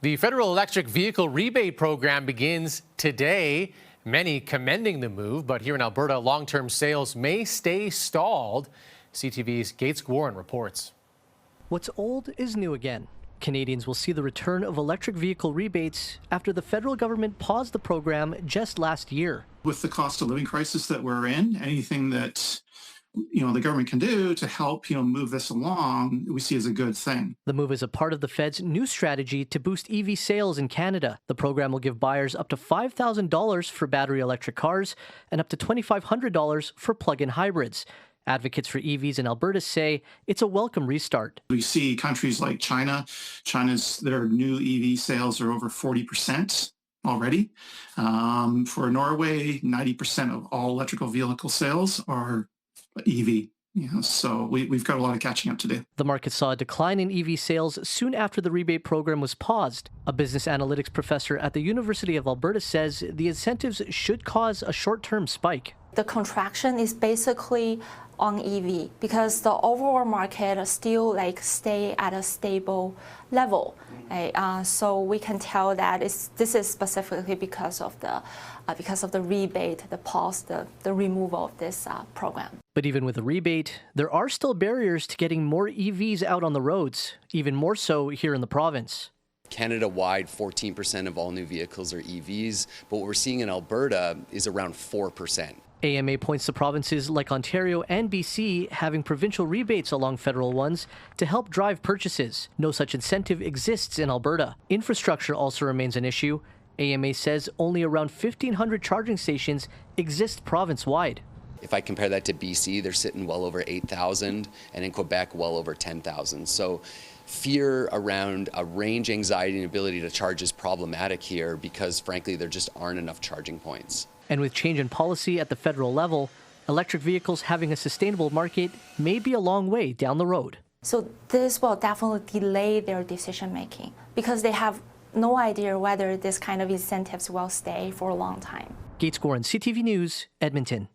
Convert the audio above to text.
The federal electric vehicle rebate program begins today. Many commending the move, but here in Alberta, long-term sales may stay stalled. CTV's Guarin reports. What's old is new again. Canadians will see the return of electric vehicle rebates after the federal government paused the program just last year. With the cost of living crisis that we're in, anything that the government can do to help move this along, we see as a good thing. The move is a part of the Fed's new strategy to boost EV sales in Canada. The program will give buyers up to $5,000 for battery electric cars and up to $2,500 for plug-in hybrids. Advocates for EVs in Alberta say it's a welcome restart. We see countries like their new EV sales are over 40% already. For Norway, 90% of all electrical vehicle sales are EV. So we've got a lot of catching up to do. The market saw a decline in EV sales soon after the rebate program was paused. A business analytics professor at the University of Alberta says the incentives should cause a short-term spike. The contraction is basically on EV because the overall market still stay at a stable level. So we can tell that this is specifically because of the rebate, the pause, the removal of this program. But even with a rebate, there are still barriers to getting more EVs out on the roads, even more so here in the province. Canada-wide, 14% of all new vehicles are EVs, but what we're seeing in Alberta is around 4%. AMA points to provinces like Ontario and BC having provincial rebates along federal ones to help drive purchases. No such incentive exists in Alberta. Infrastructure also remains an issue. AMA says only around 1,500 charging stations exist province-wide. If I compare that to BC, they're sitting well over 8,000, and in Quebec, well over 10,000. So fear around a range anxiety and ability to charge is problematic here because, frankly, there just aren't enough charging points. And with change in policy at the federal level, electric vehicles having a sustainable market may be a long way down the road. So this will definitely delay their decision-making because they have no idea whether this kind of incentives will stay for a long time. Guarin, CTV News, Edmonton.